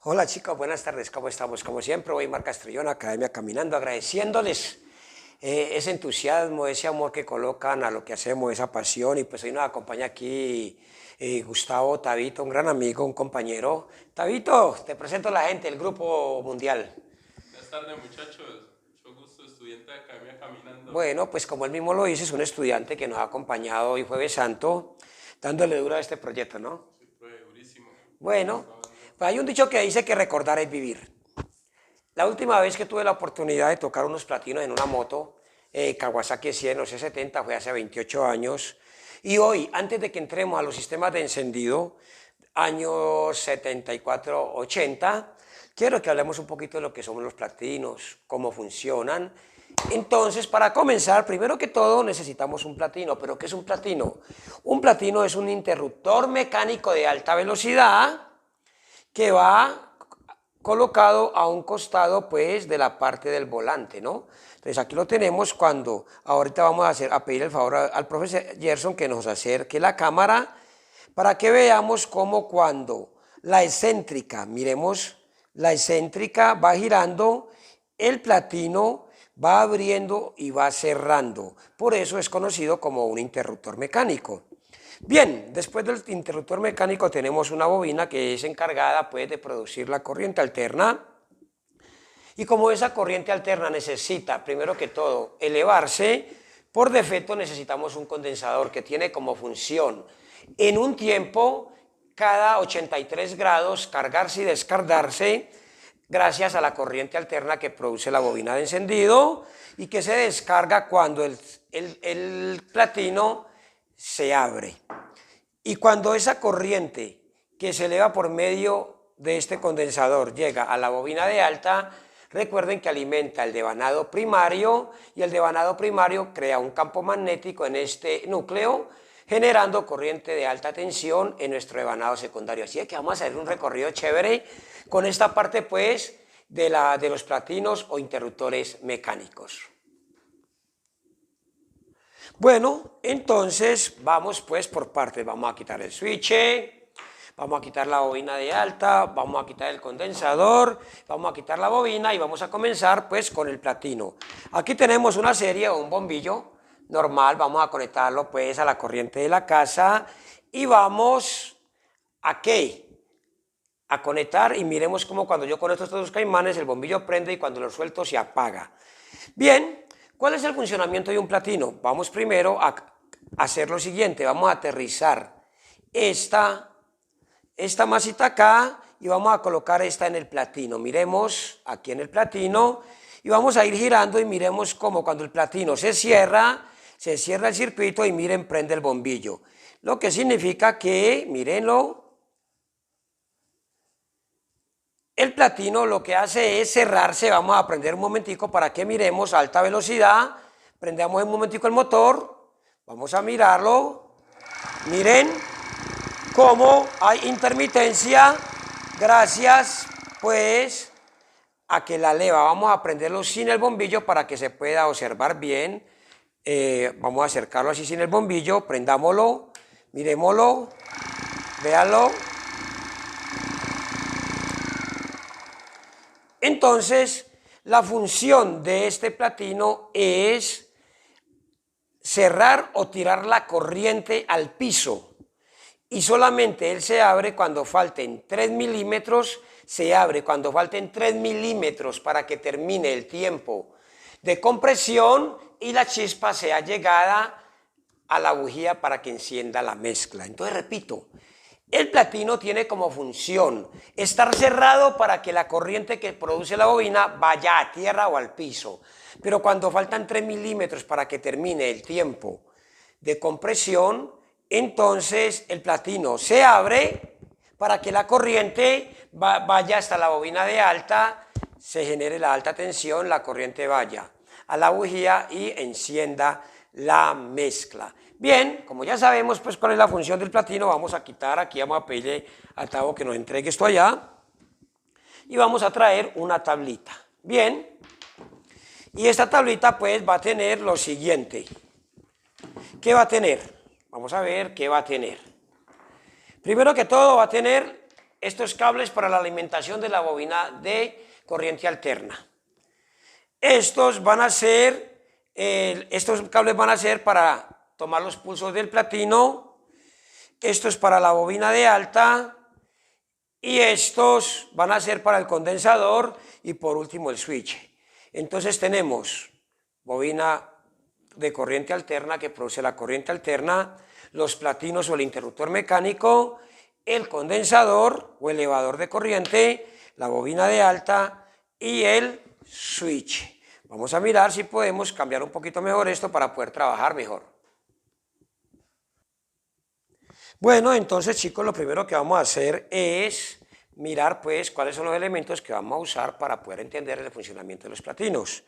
Hola chicos, buenas tardes, ¿cómo estamos? Como siempre, voy Mar Castrillón, Academia Caminando, agradeciéndoles ese entusiasmo, ese amor que colocan a lo que hacemos, esa pasión. Y pues hoy nos acompaña aquí Gustavo Tabito, un gran amigo, un compañero. Tabito, te presento a la gente, el Grupo Mundial. Buenas tardes, muchachos. Mucho gusto, estudiante de Academia Caminando. Bueno, pues como él mismo lo dice, es un estudiante que nos ha acompañado hoy Jueves Santo, dándole duro a este proyecto, ¿no? Sí, profe, durísimo. Bueno, pues hay un dicho que dice que recordar es vivir. La última vez que tuve la oportunidad de tocar unos platinos en una moto, Kawasaki 100 o C70, fue hace 28 años. Y hoy, antes de que entremos a los sistemas de encendido, años 74, 80, quiero que hablemos un poquito de lo que son los platinos, cómo funcionan. Entonces, para comenzar, primero que todo necesitamos un platino. ¿Pero qué es un platino? Un platino es un interruptor mecánico de alta velocidad que va colocado a un costado pues de la parte del volante, ¿no? Entonces aquí lo tenemos cuando, ahorita vamos a pedir el favor al profesor Gerson que nos acerque la cámara para que veamos cómo cuando la excéntrica, miremos, la excéntrica va girando, el platino va abriendo y va cerrando. Por eso es conocido como un interruptor mecánico. Bien, después del interruptor mecánico tenemos una bobina que es encargada pues de producir la corriente alterna. Y como esa corriente alterna necesita, primero que todo, elevarse, por defecto necesitamos un condensador que tiene como función en un tiempo cada 83 grados cargarse y descargarse gracias a la corriente alterna que produce la bobina de encendido y que se descarga cuando el platino se abre. Y cuando esa corriente que se eleva por medio de este condensador llega a la bobina de alta, recuerden que alimenta el devanado primario y el devanado primario crea un campo magnético en este núcleo, generando corriente de alta tensión en nuestro devanado secundario. Así es que vamos a hacer un recorrido chévere con esta parte pues de los platinos o interruptores mecánicos. Bueno, entonces vamos pues por partes. Vamos a quitar el switch, vamos a quitar la bobina de alta, vamos a quitar el condensador, vamos a quitar la bobina y vamos a comenzar pues con el platino. Aquí tenemos una serie o un bombillo normal, vamos a conectarlo pues a la corriente de la casa y vamos a ¿qué? A conectar y miremos cómo cuando yo conecto estos dos caimanes el bombillo prende y cuando lo suelto se apaga. Bien. ¿Cuál es el funcionamiento de un platino? Vamos primero a hacer lo siguiente, vamos a aterrizar esta masita acá y vamos a colocar esta en el platino. Miremos aquí en el platino y vamos a ir girando y miremos cómo cuando el platino se cierra el circuito y miren, prende el bombillo. Lo que significa que, mírenlo, el platino lo que hace es cerrarse. Vamos a prender un momentico para que miremos a alta velocidad. Prendamos un momentico el motor. Vamos a mirarlo. Miren cómo hay intermitencia gracias pues a que la leva. Vamos a prenderlo sin el bombillo para que se pueda observar bien. Vamos a acercarlo así sin el bombillo. Prendámoslo. Miremoslo. Véanlo. Entonces, la función de este platino es cerrar o tirar la corriente al piso y solamente él se abre cuando falten 3 milímetros, se abre cuando falten 3 milímetros para que termine el tiempo de compresión y la chispa sea llegada a la bujía para que encienda la mezcla. Entonces, repito, el platino tiene como función estar cerrado para que la corriente que produce la bobina vaya a tierra o al piso. Pero cuando faltan 3 milímetros para que termine el tiempo de compresión, entonces el platino se abre para que la corriente vaya hasta la bobina de alta, se genere la alta tensión, la corriente vaya a la bujía y encienda la mezcla. Bien, como ya sabemos pues cuál es la función del platino, vamos a quitar aquí, vamos a pedirle al Tavo que nos entregue esto allá y vamos a traer una tablita. Bien, y esta tablita pues va a tener lo siguiente. ¿Qué va a tener? Vamos a ver qué va a tener. Primero que todo va a tener estos cables para la alimentación de la bobina de corriente alterna. Estos cables van a ser para tomar los pulsos del platino, estos para la bobina de alta y estos van a ser para el condensador y por último el switch. Entonces tenemos bobina de corriente alterna que produce la corriente alterna, los platinos o el interruptor mecánico, el condensador o elevador de corriente, la bobina de alta y el switch. Vamos a mirar si podemos cambiar un poquito mejor esto para poder trabajar mejor. Bueno, entonces chicos, lo primero que vamos a hacer es mirar pues cuáles son los elementos que vamos a usar para poder entender el funcionamiento de los platinos.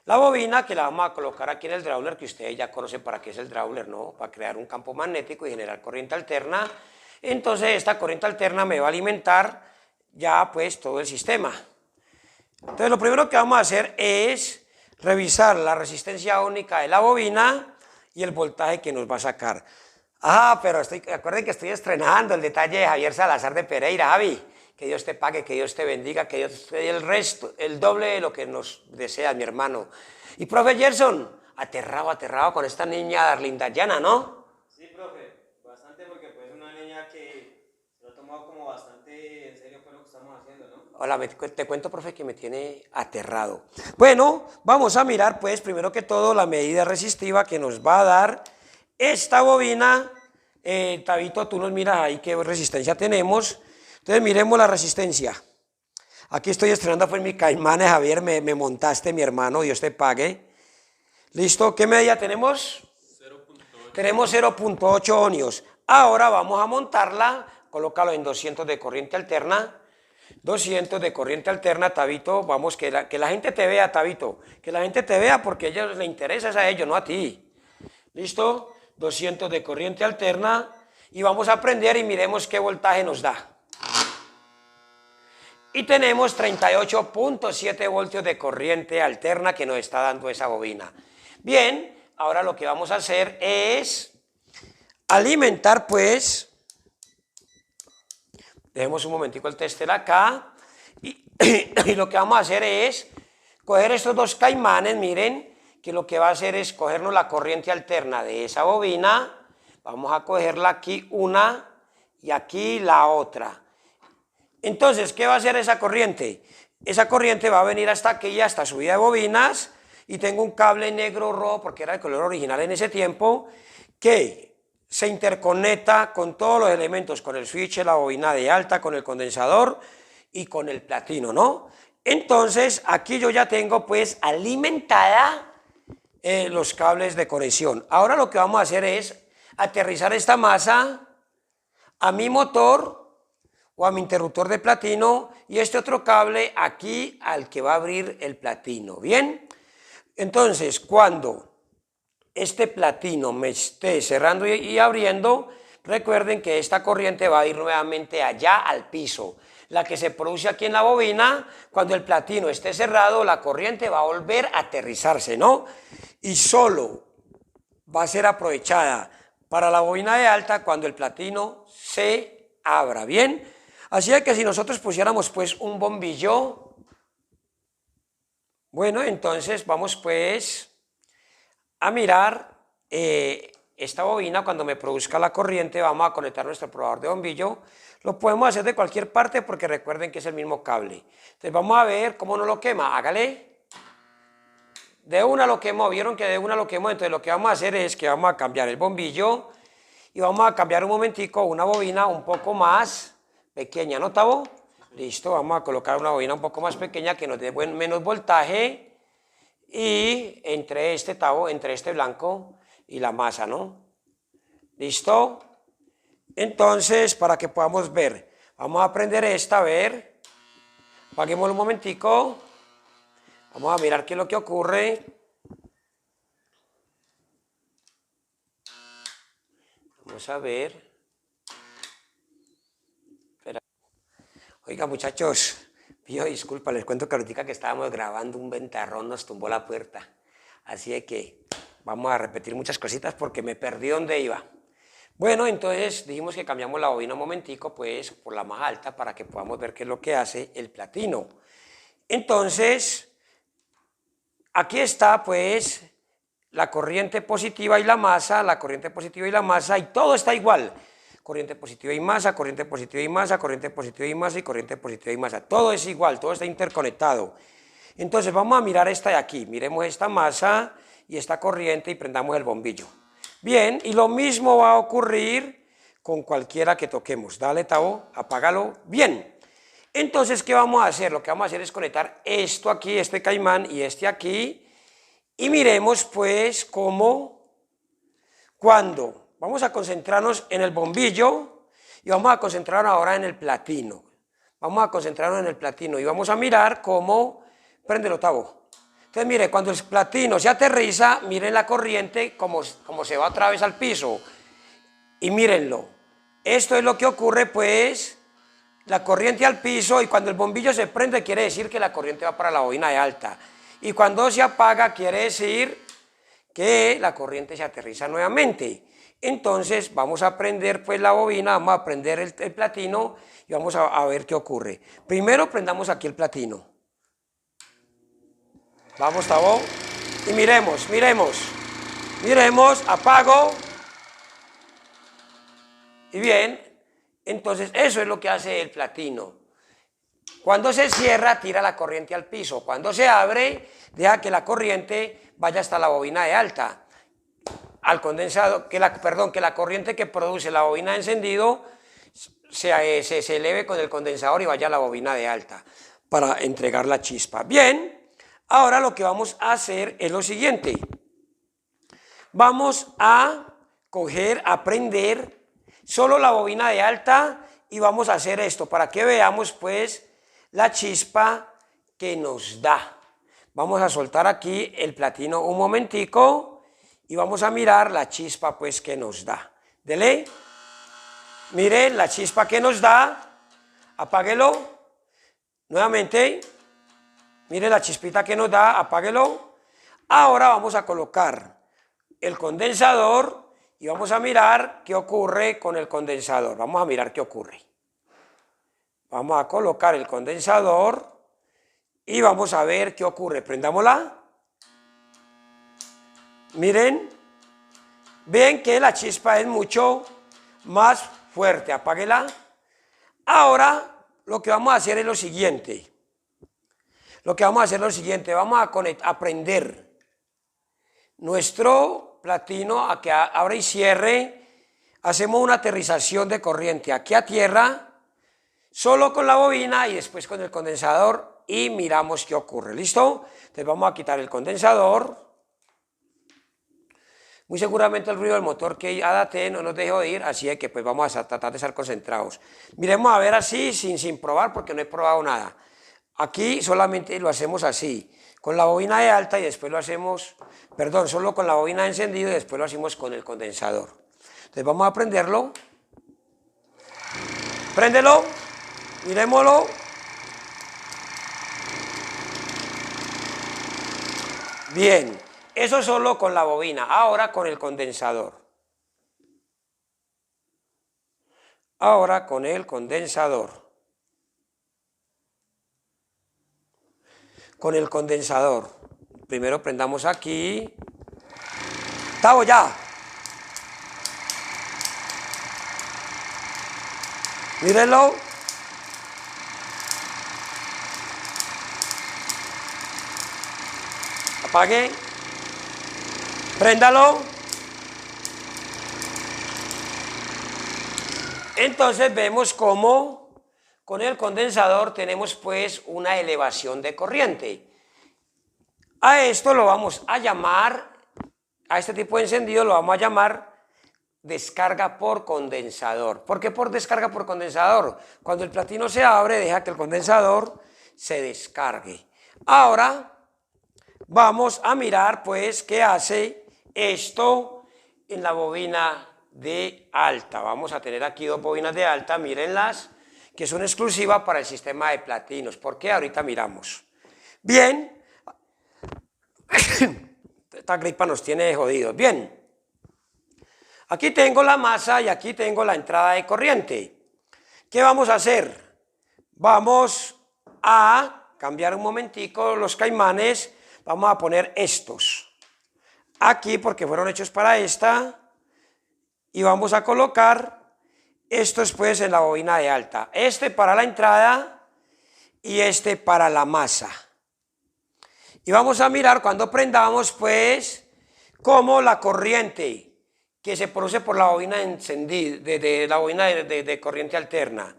La bobina que la vamos a colocar aquí en el drawler, que ustedes ya conocen para qué es el drawler, ¿no? Para crear un campo magnético y generar corriente alterna. Entonces esta corriente alterna me va a alimentar ya pues todo el sistema. Entonces lo primero que vamos a hacer es revisar la resistencia ónica de la bobina y el voltaje que nos va a sacar. Ah, pero acuérdense que estoy estrenando el detalle de Javier Salazar de Pereira, Javi. Que Dios te pague, que Dios te bendiga, que Dios te dé el resto, el doble de lo que nos deseas, mi hermano. Y profe Gerson, aterrado con esta niña Darlinda Llana, ¿no? Sí, profe, bastante porque pues es una niña que se lo ha tomado como bastante en serio pues lo que estamos haciendo, ¿no? Hola, te cuento, profe, que me tiene aterrado. Bueno, vamos a mirar pues primero que todo la medida resistiva que nos va a dar esta bobina. Tabito, tú nos miras ahí qué resistencia tenemos. Entonces miremos la resistencia. Aquí estoy estrenando pues mi Caimán, Javier, me montaste, mi hermano, Dios te pague. ¿Listo? ¿Qué medida tenemos? 0.8. Tenemos 0.8 ohmios. Ahora vamos a montarla, colócalo en 200 de corriente alterna. 200 de corriente alterna, Tabito, vamos, que la gente te vea, Tabito, que la gente te vea porque a ellos les interesa a ellos, no a ti. ¿Listo? 200 de corriente alterna y vamos a prender y miremos qué voltaje nos da. Y tenemos 38.7 voltios de corriente alterna que nos está dando esa bobina. Bien, ahora lo que vamos a hacer es alimentar pues, dejemos un momentico el tester acá, y lo que vamos a hacer es coger estos dos caimanes, miren, que lo que va a hacer es cogernos la corriente alterna de esa bobina, vamos a cogerla aquí una y aquí la otra. Entonces, ¿qué va a hacer esa corriente? Esa corriente va a venir hasta aquí, hasta subida de bobinas, y tengo un cable negro rojo, porque era el color original en ese tiempo, que se interconecta con todos los elementos, con el switch, la bobina de alta, con el condensador y con el platino, ¿no? Entonces, aquí yo ya tengo pues alimentada los cables de conexión. Ahora lo que vamos a hacer es aterrizar esta masa a mi motor o a mi interruptor de platino y este otro cable aquí al que va a abrir el platino. Bien, entonces cuando este platino me esté cerrando y abriendo, recuerden que esta corriente va a ir nuevamente allá al piso. La que se produce aquí en la bobina, cuando el platino esté cerrado, la corriente va a volver a aterrizarse, ¿no? Y solo va a ser aprovechada para la bobina de alta cuando el platino se abra, ¿bien? Así que si nosotros pusiéramos pues un bombillo, bueno, entonces vamos pues a mirar esta bobina. Cuando me produzca la corriente vamos a conectar nuestro probador de bombillo. Lo podemos hacer de cualquier parte porque recuerden que es el mismo cable. Entonces vamos a ver cómo no lo quema, hágale. De una lo quemó, vieron que de una lo quemó. Entonces lo que vamos a hacer es que vamos a cambiar el bombillo y vamos a cambiar un momentico una bobina un poco más pequeña, ¿no, Tavo? Listo, vamos a colocar una bobina un poco más pequeña que nos dé menos voltaje y entre este Tavo, entre este blanco y la masa, ¿no? ¿Listo? Entonces, para que podamos ver, vamos a prender esta, a ver, apaguémoslo un momentico, vamos a mirar qué es lo que ocurre. Vamos a ver. Oiga, muchachos, pido disculpa, les cuento que ahorita que estábamos grabando un ventarrón nos tumbó la puerta. Así que vamos a repetir muchas cositas porque me perdí dónde iba. Bueno, entonces dijimos que cambiamos la bobina un momentico, pues por la más alta para que podamos ver qué es lo que hace el platino. Entonces, aquí está pues la corriente positiva y la masa, la corriente positiva y la masa, y todo está igual. Corriente positiva y masa, corriente positiva y masa, corriente positiva y masa y corriente positiva y masa. Todo es igual, todo está interconectado. Entonces vamos a mirar esta de aquí, miremos esta masa y esta corriente y prendamos el bombillo. Bien, y lo mismo va a ocurrir con cualquiera que toquemos. Dale, Tavo, apágalo. Bien. Entonces, ¿qué vamos a hacer? Lo que vamos a hacer es conectar esto aquí, este caimán y este aquí, y miremos pues cómo, cuando vamos a concentrarnos en el bombillo y vamos a concentrarnos ahora en el platino. Vamos a concentrarnos en el platino y vamos a mirar cómo prende el octavo. Entonces, mire, cuando el platino se aterriza, miren la corriente como se va otra vez al piso. Y mírenlo. Esto es lo que ocurre, pues, la corriente al piso, y cuando el bombillo se prende, quiere decir que la corriente va para la bobina de alta. Y cuando se apaga, quiere decir que la corriente se aterriza nuevamente. Entonces, vamos a prender, pues, la bobina, vamos a prender el platino y vamos a ver qué ocurre. Primero, prendamos aquí el platino. Vamos, Tabo, y miremos, apago, y bien, entonces eso es lo que hace el platino. Cuando se cierra, tira la corriente al piso, cuando se abre, deja que la corriente vaya hasta la bobina de alta, al condensado, que la corriente que produce la bobina de encendido se eleve con el condensador y vaya a la bobina de alta, para entregar la chispa. Bien. Ahora lo que vamos a hacer es lo siguiente. Vamos a prender solo la bobina de alta y vamos a hacer esto para que veamos pues la chispa que nos da. Vamos a soltar aquí el platino un momentico y vamos a mirar la chispa pues que nos da. Dele. Miren la chispa que nos da. Apáguelo. Nuevamente. Mire la chispita que nos da, apáguelo. Ahora vamos a colocar el condensador y vamos a mirar qué ocurre con el condensador. Vamos a mirar qué ocurre. Vamos a colocar el condensador y vamos a ver qué ocurre. Prendámosla. Miren, ven que la chispa es mucho más fuerte. Apáguela. Ahora lo que vamos a hacer es lo siguiente. Vamos a prender nuestro platino a que abra y cierre. Hacemos una aterrización de corriente aquí a tierra, solo con la bobina y después con el condensador y miramos qué ocurre. ¿Listo? Entonces vamos a quitar el condensador. Muy seguramente el ruido del motor que adapté no nos deje oír, así que pues vamos a tratar de estar concentrados. Miremos a ver así, sin probar, porque no he probado nada. Aquí solamente lo hacemos así, con la bobina de alta y después lo hacemos, solo con la bobina de encendido y después lo hacemos con el condensador. Entonces vamos a prenderlo. Préndelo, miremoslo. Bien, eso solo con la bobina, ahora con el condensador. Con el condensador. Primero prendamos aquí. Tavo, ya. Mírenlo. Apague. Préndalo. Entonces vemos cómo con el condensador tenemos pues una elevación de corriente. A esto lo vamos a llamar, a este tipo de encendido lo vamos a llamar descarga por condensador. ¿Por qué por descarga por condensador? Cuando el platino se abre, deja que el condensador se descargue. Ahora vamos a mirar pues qué hace esto en la bobina de alta. Vamos a tener aquí dos bobinas de alta, mírenlas, que son exclusivas para el sistema de platinos. ¿Por qué? Ahorita miramos. Bien, esta gripa nos tiene jodidos. Bien, Aquí tengo la masa y aquí tengo la entrada de corriente. ¿Qué vamos a hacer? Vamos a cambiar un momentico los caimanes, vamos a poner estos aquí porque fueron hechos para esta y vamos a colocar estos pues en la bobina de alta, este para la entrada y este para la masa. Y vamos a mirar cuando prendamos pues cómo la corriente que se produce por la bobina encendida, de la bobina de corriente alterna,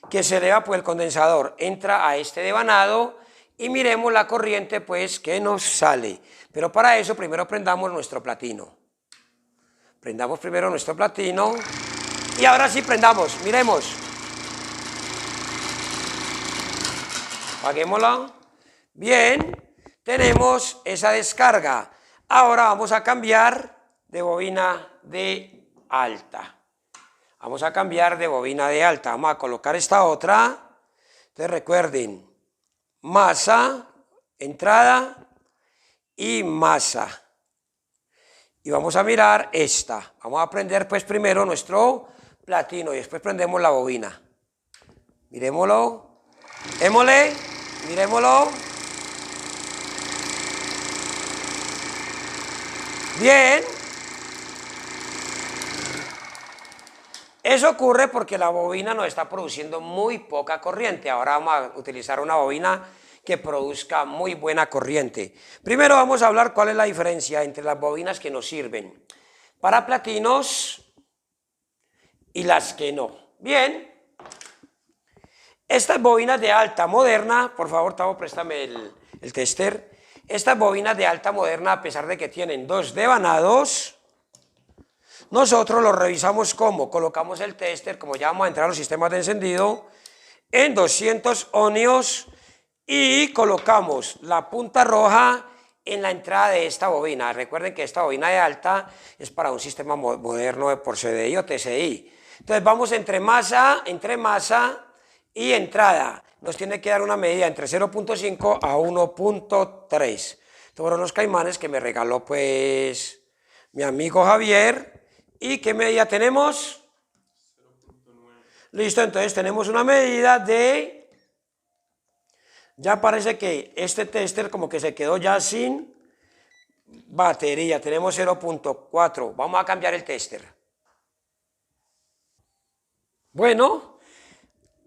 que se eleva por el condensador, entra a este devanado y miremos la corriente pues que nos sale. Pero para eso primero prendamos nuestro platino. Prendamos primero nuestro platino y ahora sí prendamos, miremos. Apaguémosla. Bien, tenemos esa descarga. Ahora vamos a cambiar de bobina de alta. Vamos a cambiar de bobina de alta. Vamos a colocar esta otra. Entonces recuerden, masa, entrada y masa. Y vamos a mirar esta. Vamos a prender pues primero nuestro platino y después prendemos la bobina. Miremoslo. Démosle. Miremoslo. Bien. Eso ocurre porque la bobina nos está produciendo muy poca corriente. Ahora vamos a utilizar una bobina que produzca muy buena corriente. Primero vamos a hablar cuál es la diferencia entre las bobinas que nos sirven para platinos y las que no. Bien, estas bobinas de alta moderna, por favor, Tavo, préstame el tester. Estas bobinas de alta moderna, a pesar de que tienen dos devanados, nosotros lo revisamos como colocamos el tester, como ya vamos a entrar a los sistemas de encendido, en 200 ohmios y colocamos la punta roja en la entrada de esta bobina. Recuerden que esta bobina de alta es para un sistema moderno por CDI o TCI. Entonces vamos entre masa y entrada. Nos tiene que dar una medida entre 0.5 a 1.3. Estos fueron los caimanes que me regaló pues mi amigo Javier. ¿Y qué medida tenemos? 0.9. Listo, entonces tenemos una medida de... Ya parece que este tester como que se quedó ya sin batería. Tenemos 0.4. Vamos a cambiar el tester. Bueno,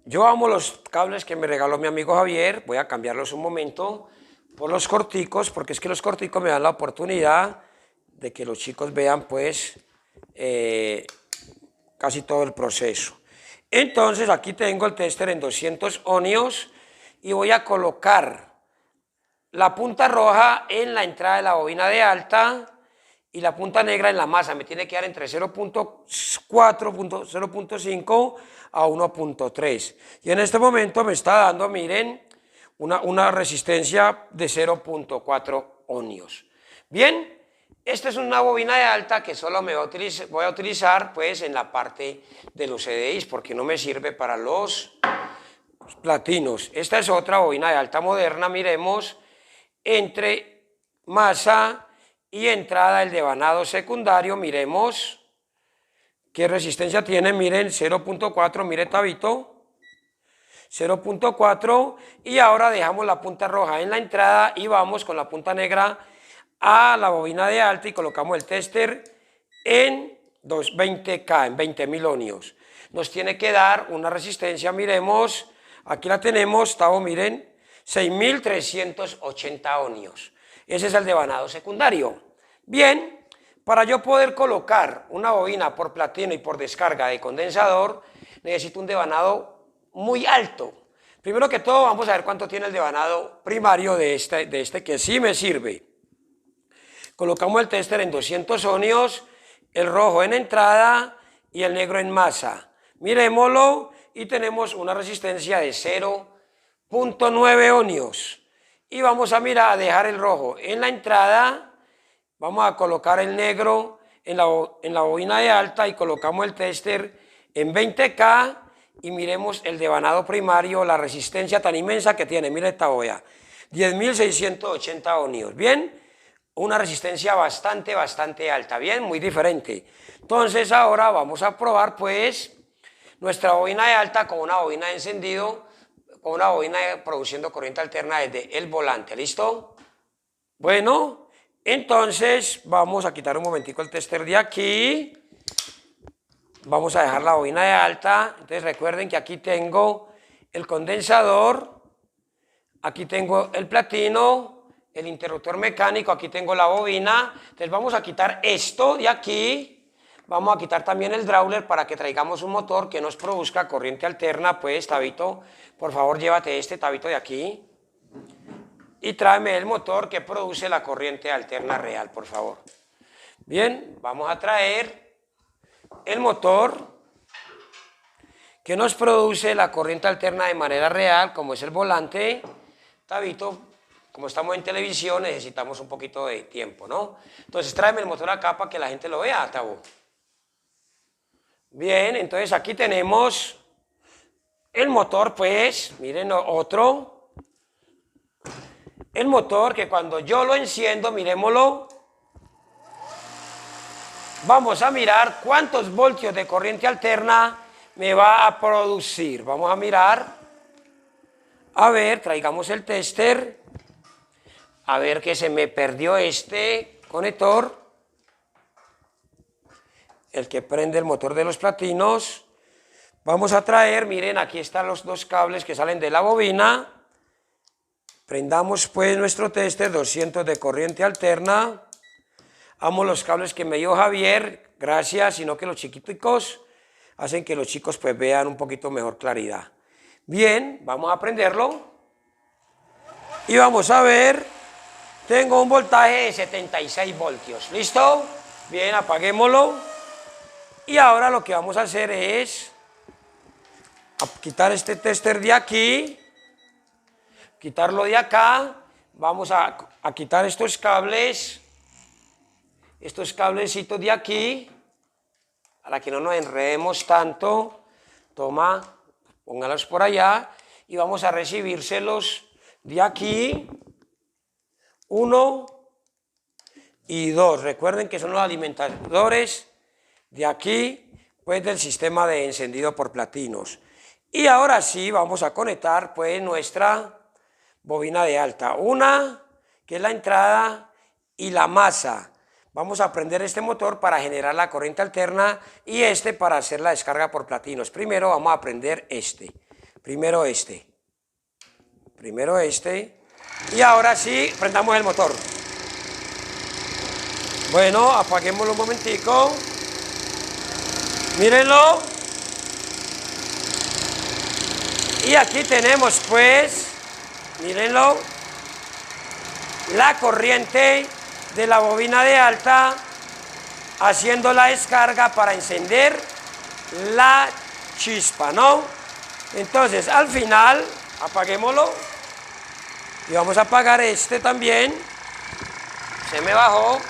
yo amo los cables que me regaló mi amigo Javier. Voy a cambiarlos un momento por los corticos, porque es que los corticos me dan la oportunidad de que los chicos vean pues casi todo el proceso. Entonces aquí tengo el tester en 200 ohmios y voy a colocar la punta roja en la entrada de la bobina de alta y la punta negra en la masa. Me tiene que dar entre 0.4, 0.5 a 1.3. Y en este momento me está dando, miren, una resistencia de 0.4 ohmios. Bien. Esta es una bobina de alta que solo voy a utilizar pues en la parte de los CDIs porque no me sirve para los platinos. Esta es otra bobina de alta moderna, miremos, entre masa y entrada el devanado secundario, miremos qué resistencia tiene, miren 0.4, mire Tabito, 0.4 y ahora dejamos la punta roja en la entrada y vamos con la punta negra a la bobina de alta y colocamos el tester en 20K, en 20.000 ohmios. Nos tiene que dar una resistencia, miremos, aquí la tenemos, Tavo, miren, 6.380 ohmios. Ese es el devanado secundario. Bien, para yo poder colocar una bobina por platino y por descarga de condensador, necesito un devanado muy alto. Primero que todo, vamos a ver cuánto tiene el devanado primario de este que sí me sirve. Colocamos el tester en 200 ohmios, el rojo en entrada y el negro en masa. Miremoslo y tenemos una resistencia de 0.9 ohmios. Y vamos a mirar, a dejar el rojo en la entrada, vamos a colocar el negro en la bobina de alta y colocamos el tester en 20K y miremos el devanado primario, la resistencia tan inmensa que tiene, mire esta olla, 10.680 ohmios. Bien. una resistencia bastante alta, bien, muy diferente. Entonces ahora vamos a probar pues nuestra bobina de alta con una bobina de encendido, con una bobina produciendo corriente alterna desde el volante, ¿listo? Bueno, entonces vamos a quitar un momentico el tester de aquí, vamos a dejar la bobina de alta, entonces recuerden que aquí tengo el condensador, aquí tengo el platino, el interruptor mecánico, aquí tengo la bobina, entonces vamos a quitar esto de aquí, vamos a quitar también el drawler para que traigamos un motor que nos produzca corriente alterna, pues Tabito, por favor llévate este Tabito de aquí y tráeme el motor que produce la corriente alterna real, por favor. Bien, vamos a traer el motor que nos produce la corriente alterna de manera real, como es el volante. Tabito, como estamos en televisión, necesitamos un poquito de tiempo, ¿no? Entonces tráeme el motor acá para que la gente lo vea, Tabo. Bien, entonces aquí tenemos el motor, pues, miren otro. El motor que cuando yo lo enciendo, miremoslo, vamos a mirar cuántos voltios de corriente alterna me va a producir. Vamos a mirar, a ver, traigamos el tester, a ver que se me perdió este conector, el que prende el motor de los platinos. Vamos a traer, miren, aquí están los dos cables que salen de la bobina. Prendamos pues nuestro tester 200 de corriente alterna. Amo los cables que me dio Javier, gracias, sino que los chiquiticos hacen que los chicos pues vean un poquito mejor claridad. Bien, vamos a prenderlo y vamos a ver, tengo un voltaje de 76 voltios, ¿listo? Bien, apaguémoslo y ahora lo que vamos a hacer es quitar este tester de aquí, quitarlo de acá, vamos a quitar estos cables, estos cablecitos de aquí, para que no nos enredemos tanto. Toma, póngalos por allá y vamos a recibírselos de aquí, 1 y 2. Recuerden que son los alimentadores de aquí, pues del sistema de encendido por platinos. Y ahora sí vamos a conectar pues nuestra bobina de alta, una que es la entrada y la masa. Vamos a prender este motor para generar la corriente alterna y este para hacer la descarga por platinos. Primero vamos a prender este, primero este y ahora sí prendamos el motor. Bueno, apaguémoslo un momentico, mírenlo. Y aquí tenemos pues, mírenlo, la corriente de la bobina de alta haciendo la descarga para encender la chispa, ¿no? Entonces al final apaguémoslo y vamos a apagar este también, se me bajó.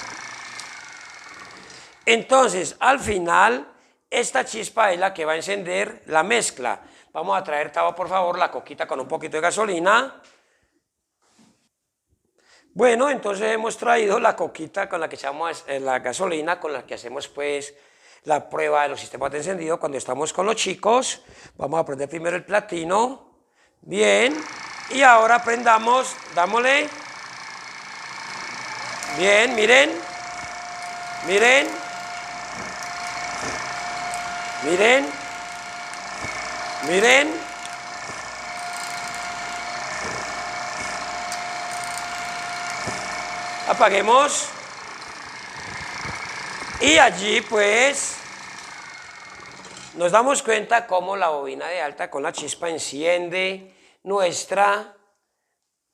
Entonces al final esta chispa es la que va a encender la mezcla. Vamos a traer, Tavo, por favor, la coquita con un poquito de gasolina. Bueno, entonces hemos traído la coquita con la que echamos la gasolina, con la que hacemos pues la prueba de los sistemas de encendido cuando estamos con los chicos. Vamos a prender primero el platino, bien, y ahora prendamos, dámosle, bien, miren, miren, miren, miren. Apaguemos y allí pues nos damos cuenta cómo la bobina de alta con la chispa enciende nuestra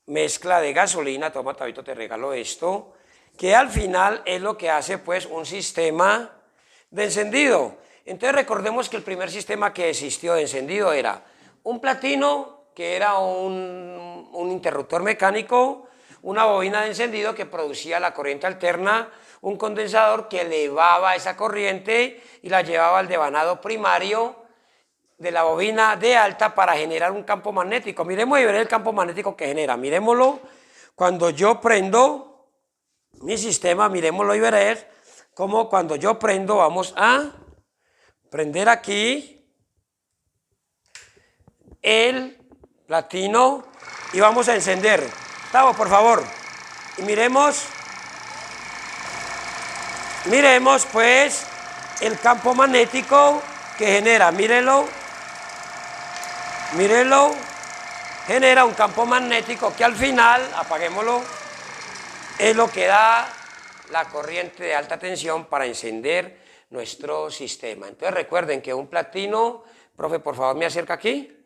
mezcla de gasolina. Toma, Tabito, te regalo esto, que al final es lo que hace pues un sistema de encendido. Entonces recordemos que el primer sistema que existió de encendido era un platino, que era un interruptor mecánico, una bobina de encendido que producía la corriente alterna, un condensador que elevaba esa corriente y la llevaba al devanado primario de la bobina de alta para generar un campo magnético. Miremos y veré el campo magnético que genera. Miremoslo, cuando yo prendo mi sistema, miremoslo y veréis cómo cuando yo prendo, vamos a prender aquí el platino y vamos a encender. Gustavo, por favor, y miremos pues el campo magnético que genera, mírenlo, genera un campo magnético que al final, apaguémoslo, es lo que da la corriente de alta tensión para encender nuestro sistema. Entonces recuerden que un platino, profe, por favor me acerca aquí,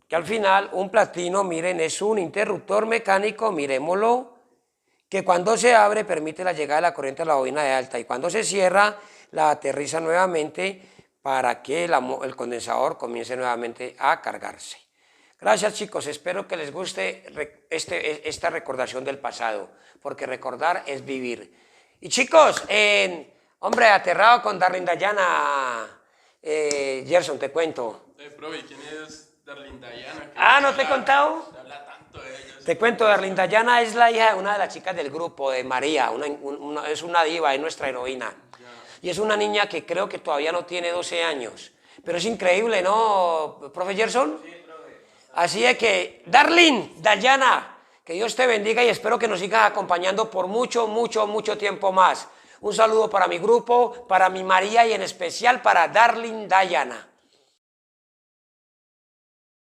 que al final un platino, miren, es un interruptor mecánico, miremoslo, que cuando se abre permite la llegada de la corriente a la bobina de alta y cuando se cierra la aterriza nuevamente para que el condensador comience nuevamente a cargarse. Gracias chicos, espero que les guste esta recordación del pasado, porque recordar es vivir. Y chicos, hombre, aterrado con Darlene Dayana, Gerson, te cuento. Profe, ¿quién es Darlene Dayana? ¿No te he contado? Se habla tanto de ella. Te cuento, Darlene Dayana es la hija de una de las chicas del grupo, de María, es una diva, es nuestra heroína. Y es una niña que creo que todavía no tiene 12 años. Pero es increíble, ¿no, profe Gerson? Sí, profe. Así es que, Darlene Dayana, que Dios te bendiga y espero que nos sigas acompañando por mucho, mucho, mucho tiempo más. Un saludo para mi grupo, para mi María y en especial para Darlene Dayana.